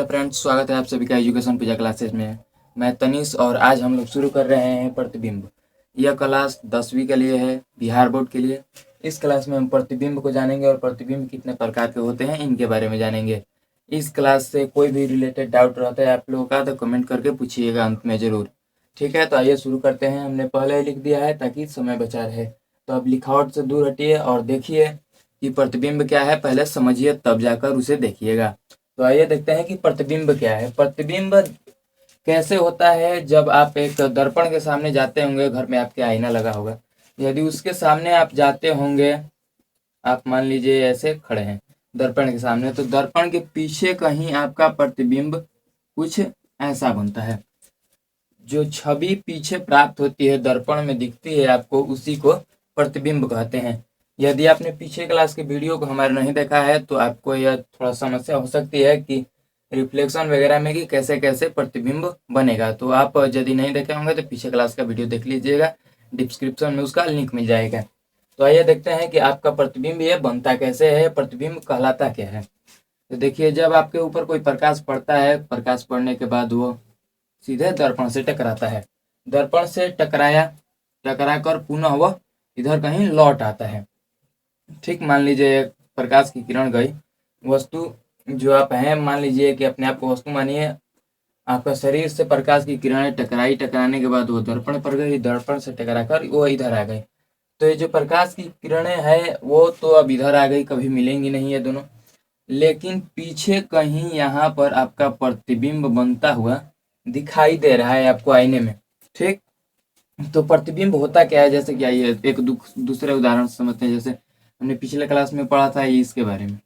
Friends, स्वागत है आप सभी का एजुकेशन पूजा क्लासेस में। मैं तनीश और आज हम लोग शुरू कर रहे हैं प्रतिबिंब। यह क्लास 10वीं के लिए है, बिहार बोर्ड के लिए। इस क्लास में हम प्रतिबिंब को जानेंगे और प्रतिबिंब कितने प्रकार के होते हैं इनके बारे में जानेंगे। इस क्लास से कोई भी रिलेटेड डाउट रहता है आप लोगों का तो कमेंट करके पूछिएगा अंत में ज़रूर। ठीक है, तो आइए शुरू करते हैं। हमने पहले ही लिख दिया है ताकि समय बचा रहे। तो अब लिखावट से दूर हटिए और देखिए कि प्रतिबिंब क्या है, पहले समझिए तब जाकर उसे देखिएगा। तो आइए देखते हैं कि प्रतिबिंब क्या है। प्रतिबिंब कैसे होता है? जब आप एक दर्पण के सामने जाते होंगे, घर में आपके आईना लगा होगा, यदि उसके सामने आप जाते होंगे, आप मान लीजिए ऐसे खड़े हैं दर्पण के सामने, तो दर्पण के पीछे कहीं आपका प्रतिबिंब कुछ ऐसा बनता है। जो छवि पीछे प्राप्त होती है, दर्पण में दिखती है आपको, उसी को प्रतिबिंब कहते हैं। यदि आपने पीछे क्लास के वीडियो को हमारे नहीं देखा है तो आपको यह थोड़ा समस्या हो सकती है कि रिफ्लेक्शन वगैरह में कि कैसे कैसे प्रतिबिंब बनेगा। तो आप यदि नहीं देखे होंगे तो पीछे क्लास का वीडियो देख लीजिएगा, डिस्क्रिप्शन में उसका लिंक मिल जाएगा। तो आइए देखते हैं कि आपका प्रतिबिंब ये बनता कैसे है, प्रतिबिंब कहलाता क्या है। तो देखिए, जब आपके ऊपर कोई प्रकाश पड़ता है, प्रकाश पड़ने के बाद वो सीधे दर्पण से टकराता है। दर्पण से टकरा कर पुनः वह इधर कहीं लौट आता है। ठीक, मान लीजिए प्रकाश की किरण गई, वस्तु जो आप हैं, मान लीजिए कि अपने आप को वस्तु मानिए, आपका शरीर से प्रकाश की किरणें टकराई, टकराने के बाद वो दर्पण पर गई, दर्पण से टकरा कर वो इधर आ गई। तो ये जो प्रकाश की किरणें है वो तो अब इधर आ गई, कभी मिलेंगी नहीं ये दोनों, लेकिन पीछे कहीं यहाँ पर आपका प्रतिबिंब बनता हुआ दिखाई दे रहा है आपको आईने में। ठीक, तो प्रतिबिंब होता क्या है, जैसे कि आइए एक दूसरे उदाहरण से समझते हैं। जैसे हमने पिछले क्लास में पढ़ा था ये इसके बारे में,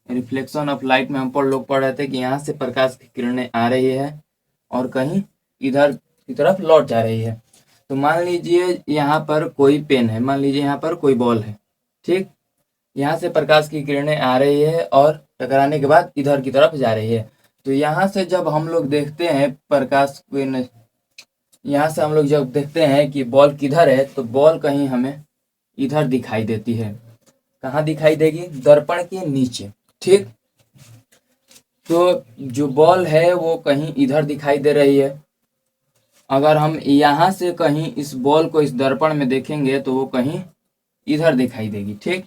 रिफ्लेक्शन ऑफ लाइट में हम लोग पढ़ रहे थे कि यहाँ से प्रकाश की किरणें आ रही है और कहीं इधर की तरफ लौट जा रही है। तो मान लीजिए यहाँ पर कोई पेन है, मान लीजिए यहाँ पर कोई बॉल है। ठीक, यहाँ से प्रकाश की किरणें आ रही है और टकराने के बाद इधर की तरफ जा रही है। तो यहाँ से जब हम लोग देखते हैं प्रकाश को, यहाँ से हम लोग जब देखते हैं कि बॉल किधर है, तो बॉल कहीं हमें इधर दिखाई देती है। कहाँ दिखाई देगी? दर्पण के नीचे। ठीक, तो जो बॉल है वो कहीं इधर दिखाई दे रही है। अगर हम यहाँ से कहीं इस बॉल को इस दर्पण में देखेंगे तो वो कहीं इधर दिखाई देगी। ठीक,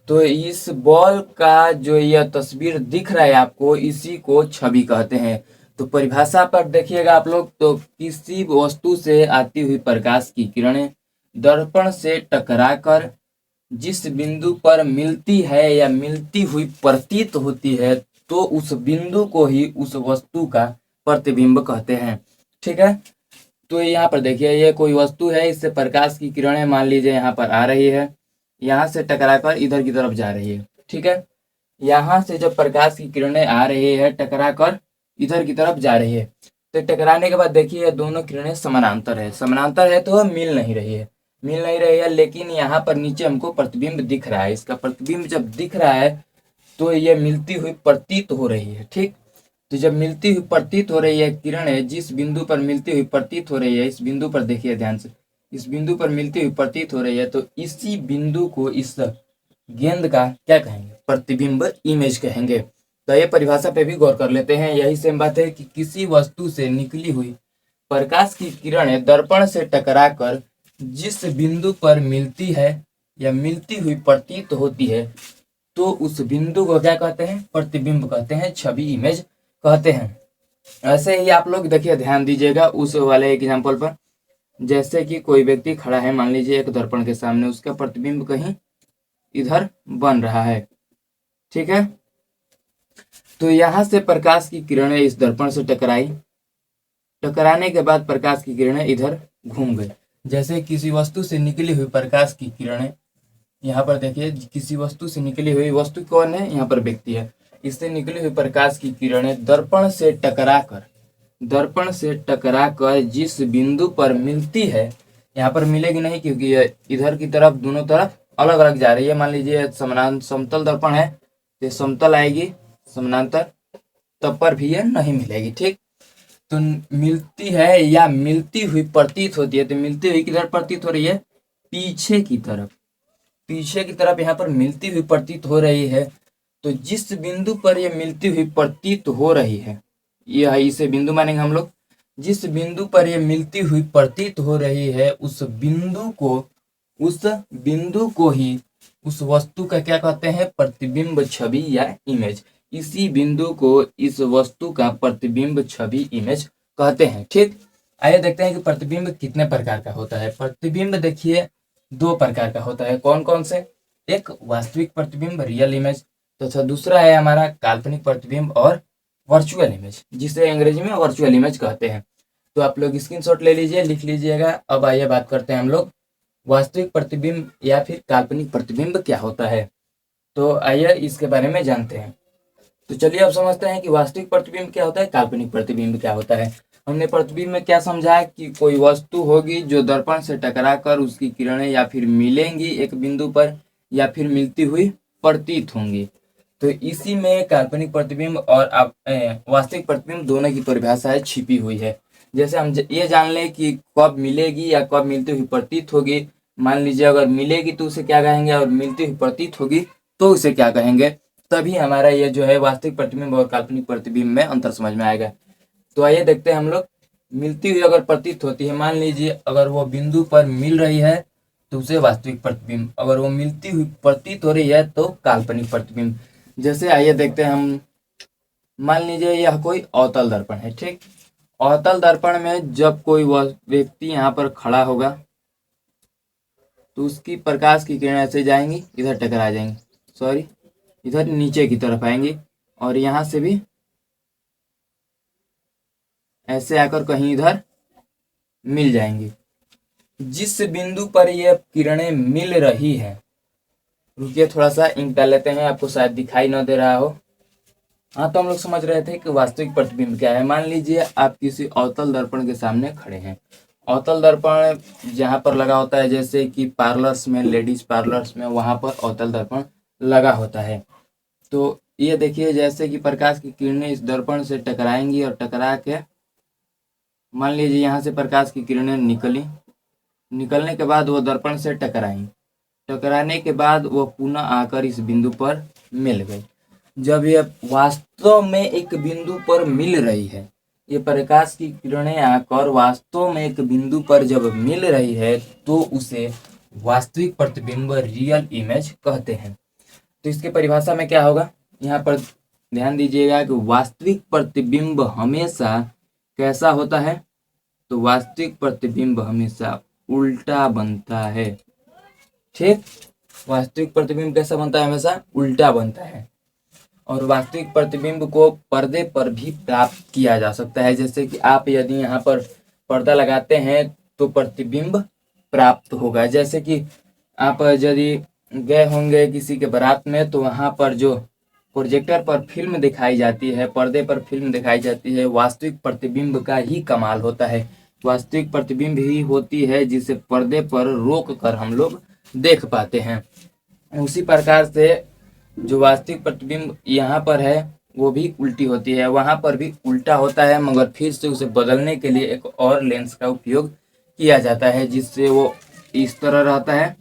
तो इस बॉल का जो यह तस्वीर दिख रहा है आपको, इसी को छवि कहते हैं। तो परिभाषा पर देखिएगा आप लोग, तो किसी वस्तु से आती हुई प्रकाश की किरणें दर्पण से टकराकर जिस बिंदु पर मिलती है या मिलती हुई प्रतीत होती है, तो उस बिंदु को ही उस वस्तु का प्रतिबिंब कहते हैं। ठीक है, तो यहाँ पर देखिए, ये कोई वस्तु है, इससे प्रकाश की किरणें मान लीजिए यहाँ पर आ रही है, यहाँ से टकराकर इधर की तरफ जा रही है। ठीक है, यहाँ से जब प्रकाश की किरणें आ रही है, टकराकर इधर की तरफ जा रही है, तो टकराने के बाद देखिए दोनों किरणें समानांतर है। समानांतर है तो वह मिल नहीं रही है, लेकिन यहाँ पर नीचे हमको प्रतिबिंब दिख रहा है। इसका प्रतिबिंब जब दिख रहा है तो ये मिलती हुई प्रतीत हो रही है। ठीक, तो जब मिलती हुई प्रतीत हो रही है किरणें, जिस बिंदु पर मिलती हुई प्रतीत हो रही है, इस बिंदु पर देखिए ध्यान से, इस बिंदु पर मिलती हुई प्रतीत हो रही है, तो इसी बिंदु को, इस गेंद का क्या कहेंगे? प्रतिबिंब इमेज कहेंगे। तो ये परिभाषा पे भी गौर कर लेते हैं। यही सेम बात है कि किसी वस्तु से निकली हुई प्रकाश की किरणें दर्पण से टकराकर जिस बिंदु पर मिलती है या मिलती हुई प्रतीत होती है, तो उस बिंदु को क्या कहते हैं? प्रतिबिंब कहते हैं, छवि, इमेज कहते हैं। ऐसे ही आप लोग देखिए, ध्यान दीजिएगा उस वाले एग्जाम्पल पर। जैसे कि कोई व्यक्ति खड़ा है, मान लीजिए एक दर्पण के सामने, उसका प्रतिबिंब कहीं इधर बन रहा है। ठीक है, तो यहाँ से प्रकाश की किरणें इस दर्पण से टकराई, टकराने के बाद प्रकाश की किरणें इधर घूम गई। जैसे किसी वस्तु से निकली हुई प्रकाश की किरणें, यहाँ पर देखिए, किसी वस्तु से निकली हुई, वस्तु कौन है? यहाँ पर व्यक्ति है। इससे निकली हुई प्रकाश की किरणें दर्पण से टकराकर जिस बिंदु पर मिलती है, यहाँ पर मिलेगी नहीं क्योंकि ये इधर की तरफ, दोनों तरफ अलग अलग जा रही है। मान लीजिए समतल दर्पण है तो समतल आएगी, समानांतर तब पर भी ये नहीं मिलेगी। ठीक, तो मिलती है या मिलती हुई प्रतीत होती है, तो मिलती हुई किधर प्रतीत हो रही है? पीछे की तरफ यहाँ पर मिलती हुई प्रतीत हो रही है। तो जिस बिंदु पर ये मिलती हुई प्रतीत हो रही है, यह इसे बिंदु मानेंगे हम लोग। जिस बिंदु पर ये मिलती हुई प्रतीत हो रही है उस बिंदु को ही उस वस्तु का क्या कहते हैं, प्रतिबिंब छवि या इमेज। इसी बिंदु को इस वस्तु का प्रतिबिंब छवि इमेज कहते हैं। ठीक, आइए देखते हैं कि प्रतिबिंब कितने प्रकार का होता है। प्रतिबिंब देखिए दो प्रकार का होता है। कौन कौन से? एक वास्तविक प्रतिबिंब रियल इमेज, तथा दूसरा है हमारा काल्पनिक प्रतिबिंब और वर्चुअल इमेज, जिसे अंग्रेजी में वर्चुअल इमेज कहते हैं। तो आप लोग स्क्रीनशॉट ले लीजिए, लिख लीजिएगा। अब आइए बात करते हैं हम लोग वास्तविक प्रतिबिंब या फिर काल्पनिक प्रतिबिंब क्या होता है। तो आइए इसके बारे में जानते हैं। तो चलिए अब समझते हैं कि वास्तविक प्रतिबिंब क्या होता है, काल्पनिक प्रतिबिंब क्या होता है। हमने प्रतिबिंब में क्या समझा है कि कोई वस्तु होगी जो दर्पण से टकराकर उसकी किरणें या फिर मिलेंगी एक बिंदु पर या फिर मिलती हुई प्रतीत होंगी। तो इसी में काल्पनिक प्रतिबिंब और वास्तविक प्रतिबिंब दोनों की परिभाषा छिपी हुई है। जैसे हम ये जान लें कि कब मिलेगी या कब मिलती हुई प्रतीत होगी। मान लीजिए अगर मिलेगी तो उसे क्या कहेंगे, और मिलती हुई प्रतीत होगी तो उसे क्या कहेंगे। तभी हमारा ये जो है वास्तविक प्रतिबिंब और काल्पनिक प्रतिबिंब में अंतर समझ में आएगा। तो आइए देखते हैं हम लोग। मिलती हुई अगर प्रतीत होती है, मान लीजिए अगर वो बिंदु पर मिल रही है तो उसे वास्तविक प्रतिबिंब, अगर वो मिलती हुई प्रतीत हो रही है तो काल्पनिक प्रतिबिंब। जैसे आइए देखते हैं हम। मान लीजिए यह कोई अवतल दर्पण है। ठीक, अवतल दर्पण में जब कोई व्यक्ति यहाँ पर खड़ा होगा तो उसकी प्रकाश की किरणें ऐसे जाएंगी, इधर टकरा जाएंगी, सॉरी इधर नीचे की तरफ आएंगी और यहाँ से भी ऐसे आकर कहीं इधर मिल जाएंगी। जिस बिंदु पर ये किरणें मिल रही है, रुकिए थोड़ा सा इंक डाल लेते हैं, आपको शायद दिखाई न दे रहा हो। हाँ, तो हम लोग समझ रहे थे कि वास्तविक प्रतिबिंब क्या है। मान लीजिए आप किसी अवतल दर्पण के सामने खड़े हैं। अवतल दर्पण जहाँ पर लगा होता है, जैसे कि पार्लर्स में, लेडीज पार्लर्स में, वहाँ पर अवतल दर्पण लगा होता है। तो ये देखिए जैसे कि प्रकाश की किरणें इस दर्पण से टकराएंगी और टकरा के मान लीजिए यहाँ से प्रकाश की किरणें निकलने के बाद वो दर्पण से टकराई, टकराने के बाद वो पुनः आकर इस बिंदु पर मिल गई। जब ये वास्तव में एक बिंदु पर मिल रही है, ये प्रकाश की किरणें आकर वास्तव में एक बिंदु पर जब मिल रही है तो उसे वास्तविक प्रतिबिंब रियल इमेज कहते हैं। तो इसके परिभाषा में क्या होगा, यहाँ पर ध्यान दीजिएगा कि वास्तविक प्रतिबिंब हमेशा कैसा होता है। तो वास्तविक प्रतिबिंब हमेशा उल्टा बनता है। ठीक, वास्तविक प्रतिबिंब कैसा बनता है, हमेशा उल्टा बनता है। और वास्तविक प्रतिबिंब को पर्दे पर भी प्राप्त किया जा सकता है। जैसे कि आप यदि यहाँ पर पर्दा लगाते हैं तो प्रतिबिंब प्राप्त होगा। जैसे कि आप यदि गए होंगे किसी के बारात में तो वहाँ पर जो प्रोजेक्टर पर फिल्म दिखाई जाती है, पर्दे पर फिल्म दिखाई जाती है, वास्तविक प्रतिबिंब का ही कमाल होता है। वास्तविक प्रतिबिंब ही होती है जिसे पर्दे पर रोक कर हम लोग देख पाते हैं। उसी प्रकार से जो वास्तविक प्रतिबिंब यहाँ पर है वो भी उल्टी होती है, वहाँ पर भी उल्टा होता है, मगर फिर से उसे बदलने के लिए एक और लेंस का उपयोग किया जाता है जिससे वो इस तरह रहता है।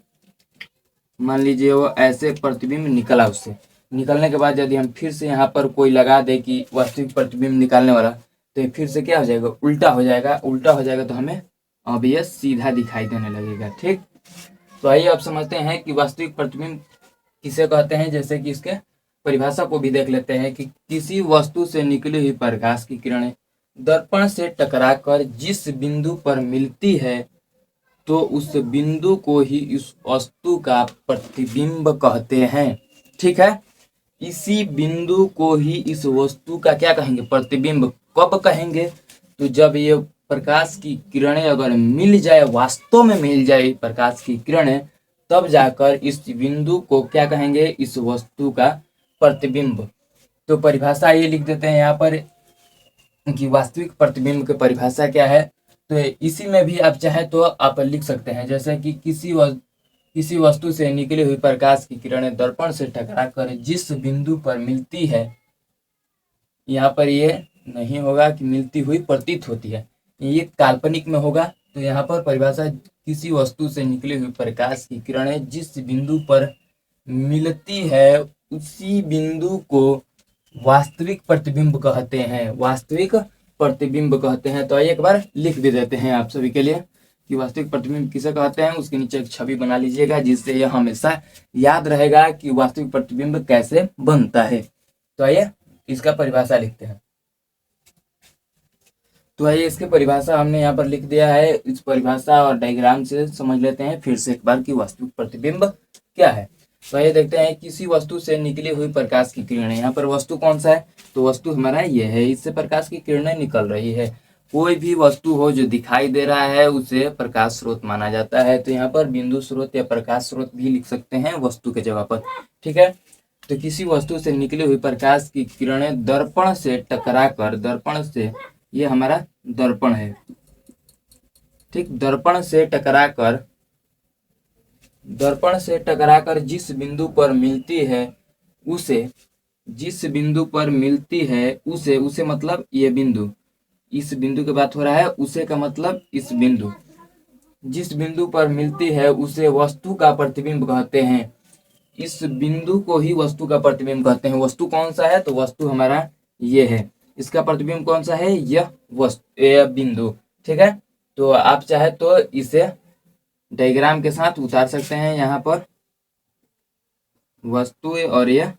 मान लीजिए वो ऐसे प्रतिबिंब निकला, उससे निकलने के बाद यदि हम फिर से यहाँ पर कोई लगा दे कि वास्तविक प्रतिबिंब निकालने वाला, तो फिर से क्या हो जाएगा, उल्टा हो जाएगा। उल्टा हो जाएगा तो हमें अब ये सीधा दिखाई देने लगेगा। ठीक, तो आइए अब समझते हैं कि वास्तविक प्रतिबिंब किसे कहते हैं। जैसे कि इसके परिभाषा को भी देख लेते हैं कि किसी वस्तु से निकली हुई प्रकाश की किरणें दर्पण से टकराकर जिस बिंदु पर मिलती है तो उस बिंदु को ही इस वस्तु का प्रतिबिंब कहते हैं। ठीक है, इसी बिंदु को ही इस वस्तु का क्या कहेंगे, प्रतिबिंब। कब कहेंगे, तो जब ये प्रकाश की किरणें अगर मिल जाए, वास्तव में मिल जाए प्रकाश की किरणें, तब जाकर इस बिंदु को क्या कहेंगे, इस वस्तु का प्रतिबिंब। तो परिभाषा ये लिख देते हैं यहाँ पर कि वास्तविक प्रतिबिंब की परिभाषा क्या है। तो इसी में भी आप चाहे तो आप लिख सकते हैं, जैसे कि किसी वस्तु से निकली हुई प्रकाश की किरणें दर्पण से टकराकर जिस बिंदु पर मिलती है, यहाँ पर ये नहीं होगा कि मिलती हुई प्रतीत होती है, ये काल्पनिक में होगा। तो यहाँ पर परिभाषा किसी वस्तु से निकली हुई प्रकाश की किरणें जिस बिंदु पर मिलती है उसी बिंदु को वास्तविक प्रतिबिंब कहते हैं, वास्तविक प्रतिबिंब कहते हैं। तो आइए एक बार लिख भी देते हैं आप सभी के लिए कि वास्तविक प्रतिबिंब किसे कहते हैं। उसके नीचे एक छवि बना लीजिएगा जिससे यह हमेशा याद रहेगा कि वास्तविक प्रतिबिंब कैसे बनता है। तो आइए इसका परिभाषा लिखते हैं। तो आइए इसकी परिभाषा हमने यहाँ पर लिख दिया है। इस परिभाषा और डायग्राम से समझ लेते हैं फिर से एक बार कि वास्तविक प्रतिबिंब क्या है। तो आइए देखते हैं, किसी वस्तु से निकली हुई प्रकाश की किरणें। यहाँ पर वस्तु कौन सा है, तो वस्तु हमारा ये है, इससे प्रकाश की किरणें निकल रही है। कोई भी वस्तु हो जो दिखाई दे रहा है उसे प्रकाश स्रोत माना जाता है। तो यहाँ पर बिंदु स्रोत या प्रकाश स्रोत भी लिख सकते हैं वस्तु के जगह पर, ठीक है। तो किसी वस्तु से निकली हुई प्रकाश की किरणें दर्पण से टकराकर, दर्पण से, ये हमारा दर्पण है, ठीक, दर्पण से टकराकर जिस बिंदु पर मिलती है उसे, जिस बिंदु पर मिलती है उसे मतलब ये बिंदु, इस बिंदु की बात हो रहा है, उसे का मतलब इस बिंदु, जिस बिंदु पर मिलती है उसे वस्तु का प्रतिबिंब कहते हैं। इस बिंदु को ही वस्तु का प्रतिबिंब कहते हैं। वस्तु कौन सा है, तो वस्तु हमारा ये है, इसका प्रतिबिंब कौन सा है, यह वस्तु, यह बिंदु, ठीक है। तो आप चाहे तो इसे डायग्राम के साथ उतार सकते हैं यहाँ पर, वस्तु और यह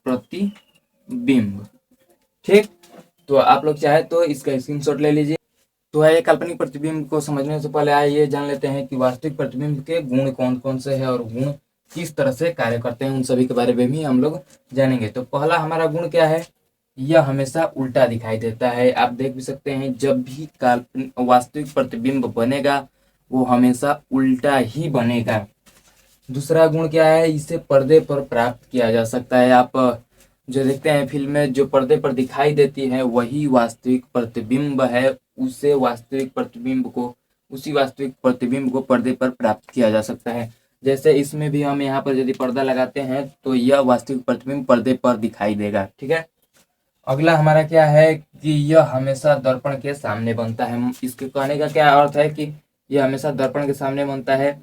प्रतिबिंब, ठीक। तो आप लोग चाहे तो इसका स्क्रीनशॉट ले लीजिए। तो आइए काल्पनिक प्रतिबिंब को समझने से पहले आइए जान लेते हैं कि वास्तविक प्रतिबिंब के गुण कौन कौन से हैं और गुण किस तरह से कार्य करते हैं, उन सभी के बारे में भी हम लोग जानेंगे। तो पहला हमारा गुण क्या है, यह हमेशा उल्टा दिखाई देता है। आप देख भी सकते हैं जब भी काल्पनिक वास्तविक प्रतिबिंब बनेगा वो हमेशा उल्टा ही बनेगा। दूसरा गुण क्या है, इसे पर्दे पर प्राप्त किया जा सकता है। आप जो देखते हैं फिल्म में जो पर्दे पर दिखाई देती है वही वास्तविक प्रतिबिंब है, उसी वास्तविक प्रतिबिंब को पर्दे पर प्राप्त किया जा सकता है। जैसे इसमें भी हम यहाँ पर यदि पर्दा लगाते हैं तो यह वास्तविक प्रतिबिंब पर्दे पर दिखाई देगा, ठीक है। अगला हमारा क्या है कि यह हमेशा दर्पण के सामने बनता है। इसके कहने का क्या अर्थ है कि यह हमेशा दर्पण के सामने बनता है।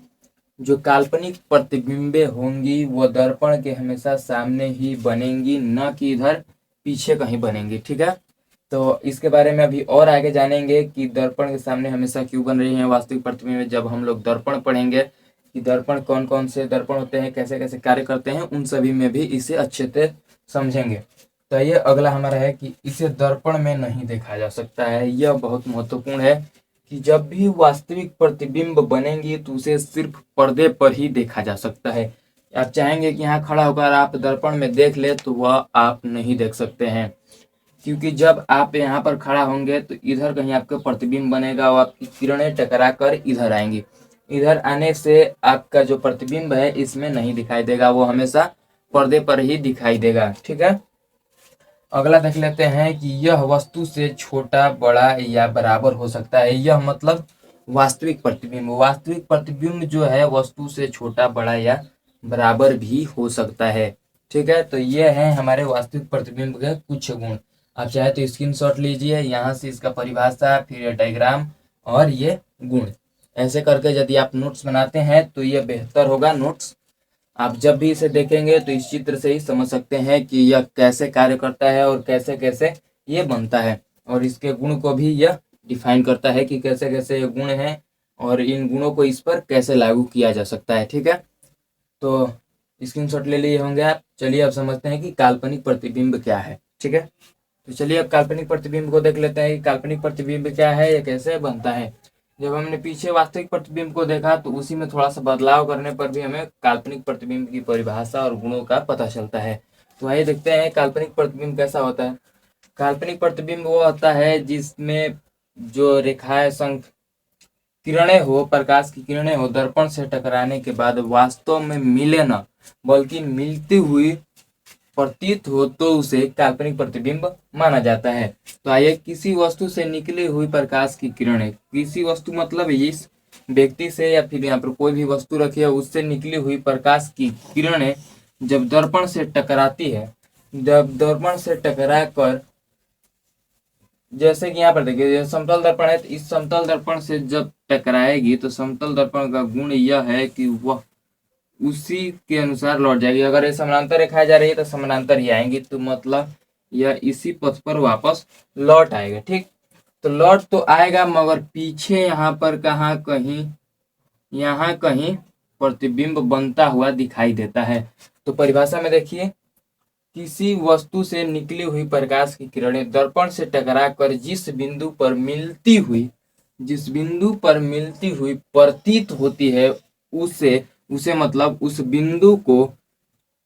जो काल्पनिक प्रतिबिंबें होंगी वो दर्पण के हमेशा सामने ही बनेंगी, न कि इधर पीछे कहीं बनेंगी, ठीक है। तो इसके बारे में अभी और आगे जानेंगे कि दर्पण के सामने हमेशा क्यों बन रही है वास्तविक प्रतिबिंब। जब हम लोग दर्पण पढ़ेंगे कि दर्पण कौन कौन से दर्पण होते हैं, कैसे कैसे कार्य करते हैं, उन सभी में भी इसे अच्छे से समझेंगे। तो ये अगला हमारा है कि इसे दर्पण में नहीं देखा जा सकता है। यह बहुत महत्वपूर्ण है कि जब भी वास्तविक प्रतिबिंब बनेंगी तो उसे सिर्फ पर्दे पर ही देखा जा सकता है। आप चाहेंगे कि यहाँ खड़ा होकर आप दर्पण में देख ले तो वह आप नहीं देख सकते हैं, क्योंकि जब आप यहाँ पर खड़ा होंगे तो इधर कहीं आपका प्रतिबिंब बनेगा और आपकी किरणें टकरा कर इधर आएंगी। इधर आने से आपका जो प्रतिबिंब है इसमें नहीं दिखाई देगा, वो हमेशा पर्दे पर ही दिखाई देगा, ठीक है। अगला देख लेते हैं कि यह वस्तु से छोटा, बड़ा या बराबर हो सकता है। यह मतलब वास्तविक प्रतिबिंब, वास्तविक प्रतिबिंब जो है वस्तु से छोटा, बड़ा या बराबर भी हो सकता है, ठीक है। तो ये है हमारे वास्तविक प्रतिबिंब के कुछ गुण। आप चाहे तो स्क्रीनशॉट लीजिए, यहाँ से इसका परिभाषा, फिर डायग्राम और ये गुण, ऐसे करके यदि आप नोट्स बनाते हैं तो ये बेहतर होगा। नोट्स आप जब भी इसे देखेंगे तो इस चित्र से ही समझ सकते हैं कि यह कैसे कार्य करता है और कैसे कैसे ये बनता है, और इसके गुण को भी यह डिफाइन करता है कि कैसे कैसे ये गुण हैं और इन गुणों को इस पर कैसे लागू किया जा सकता है, ठीक है। तो स्क्रीनशॉट ले लिए होंगे आप। चलिए अब समझते हैं कि काल्पनिक प्रतिबिंब क्या है, ठीक है। तो चलिए अब काल्पनिक प्रतिबिंब को देख लेते हैं कि काल्पनिक प्रतिबिंब क्या है या कैसे बनता है। जब हमने पीछे वास्तविक प्रतिबिंब को देखा तो उसी में थोड़ा सा बदलाव करने पर भी हमें काल्पनिक प्रतिबिंब की परिभाषा और गुणों का पता चलता है। तो आइए देखते हैं काल्पनिक प्रतिबिंब कैसा होता है। काल्पनिक प्रतिबिंब वो होता है जिसमें जो रेखाएं संख किरणें हो, प्रकाश की किरणें हो, दर्पण से टकराने के बाद वास्तव में मिले न बल्कि मिलती हुई प्रतीत हो तो उसे काल्पनिक प्रतिबिंब माना जाता है। तो आइए, किसी वस्तु से निकली हुई प्रकाश की किरणें, किसी वस्तु मतलब इस व्यक्ति से या फिर यहाँ पर कोई भी वस्तु रखी है उससे निकली हुई प्रकाश की किरणें जब दर्पण से टकराती है, जब दर्पण से टकरा कर, जैसे कि यहाँ पर देखिए समतल दर्पण है, तो इस समतल दर्पण से जब टकराएगी तो समतल दर्पण का गुण यह है कि वह उसी के अनुसार लौट जाएगी। अगर ये समानांतर रेखाएं जा रही है तो समानांतर ही आएंगी, तो मतलब यह इसी पथ पर वापस लौट आएगा। ठीक, तो लौट तो आएगा मगर पीछे यहाँ पर कहाँ कहीं, यहाँ कहीं प्रतिबिंब बनता हुआ दिखाई देता है। तो परिभाषा में देखिए, किसी वस्तु से निकली हुई प्रकाश की किरणें दर्पण से टकराकर जिस बिंदु पर मिलती हुई प्रतीत होती है, उसे मतलब उस बिंदु को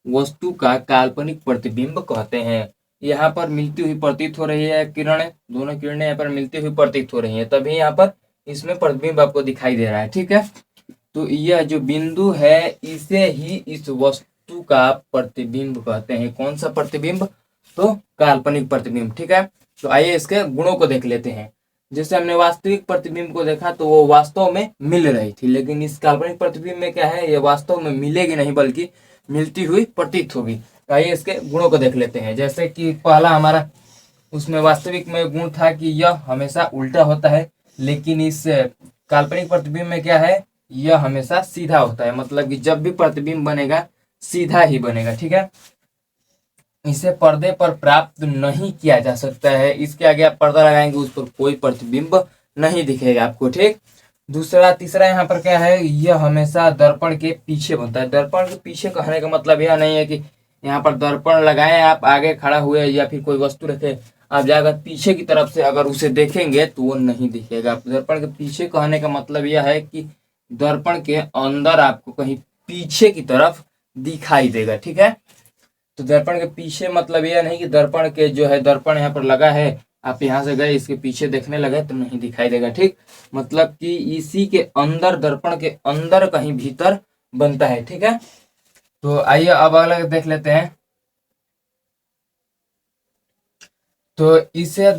वस्तु का काल्पनिक प्रतिबिंब कहते हैं। यहाँ पर मिलती हुई प्रतीत हो रही है किरणें, दोनों किरणें यहाँ पर मिलती हुई प्रतीत हो रही हैं, तभी यहाँ पर इसमें प्रतिबिंब आपको दिखाई दे रहा है। ठीक है, तो यह जो बिंदु है इसे ही इस वस्तु का प्रतिबिंब कहते हैं। कौन सा प्रतिबिंब? तो काल्पनिक प्रतिबिंब। ठीक है, तो आइए इसके गुणों को देख लेते हैं। जैसे हमने वास्तविक प्रतिबिंब को देखा तो वो वास्तव में मिल रही थी, लेकिन इस काल्पनिक प्रतिबिंब में क्या है, ये वास्तव में मिलेगी नहीं बल्कि मिलती हुई प्रतीत होगी। तो आइए इसके गुणों को देख लेते हैं। जैसे कि पहला हमारा उसमें वास्तविक में गुण था कि यह हमेशा उल्टा होता है, लेकिन इस काल्पनिक प्रतिबिंब में क्या है, यह हमेशा सीधा होता है। मतलब कि जब भी प्रतिबिंब बनेगा सीधा ही बनेगा। ठीक है, इसे पर्दे पर प्राप्त नहीं किया जा सकता है। इसके आगे आप पर्दा लगाएंगे उस पर कोई प्रतिबिंब नहीं दिखेगा आपको। ठीक, तीसरा यहाँ पर क्या है, यह हमेशा दर्पण के पीछे बनता है। दर्पण के पीछे कहने का मतलब यह नहीं है कि यहाँ पर दर्पण लगाए आप आगे खड़ा हुए या फिर कोई वस्तु रखे, आप जाकर पीछे की तरफ से अगर उसे देखेंगे तो वो नहीं दिखेगा। दर्पण के पीछे कहने का मतलब यह है कि दर्पण के अंदर आपको कहीं पीछे की तरफ दिखाई देगा। ठीक है, तो दर्पण के पीछे मतलब यह नहीं कि दर्पण के जो है, दर्पण यहाँ पर लगा है, आप यहाँ से गए इसके पीछे देखने लगे तो नहीं दिखाई देगा। ठीक, मतलब कि इसी के अंदर, दर्पण के अंदर कहीं भीतर बनता है। ठीक है, तो आइए अब अगला देख लेते हैं। तो इसे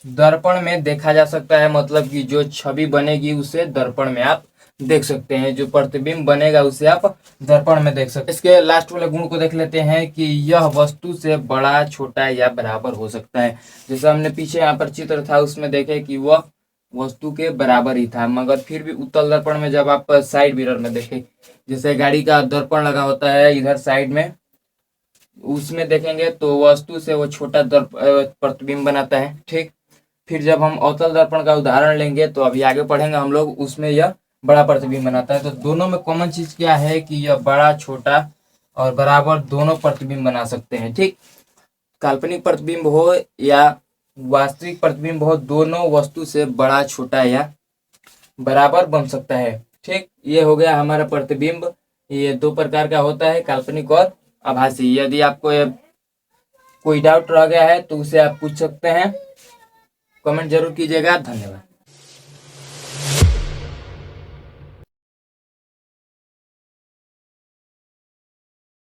दर्पण में देखा जा सकता है, मतलब कि जो छवि बनेगी उसे दर्पण में आप देख सकते हैं, जो प्रतिबिंब बनेगा उसे आप दर्पण में देख सकते हैं। इसके लास्ट वाले गुण को देख लेते हैं कि यह वस्तु से बड़ा, छोटा या बराबर हो सकता है। जैसे हमने पीछे यहाँ पर चित्र था उसमें देखे कि वह वस्तु के बराबर ही था, मगर फिर भी उत्तल दर्पण में जब आप साइड मिरर में देखें, जैसे गाड़ी का दर्पण लगा होता है इधर साइड में, उसमें देखेंगे तो वस्तु से वो छोटा प्रतिबिंब बनाता है। ठीक, फिर जब हम अवतल दर्पण का उदाहरण लेंगे तो अभी आगे पढ़ेंगे हम लोग, उसमें यह बड़ा प्रतिबिंब बनाता है। तो दोनों में कॉमन चीज क्या है कि यह बड़ा, छोटा और बराबर दोनों प्रतिबिंब बना सकते हैं। ठीक, काल्पनिक प्रतिबिंब हो या वास्तविक प्रतिबिंब हो, दोनों वस्तु से बड़ा, छोटा या बराबर बन सकता है। ठीक, ये हो गया हमारा प्रतिबिंब। ये दो प्रकार का होता है, काल्पनिक और आभासी। यदि आपको कोई डाउट रह गया है तो उसे आप पूछ सकते हैं, कमेंट जरूर कीजिएगा। धन्यवाद।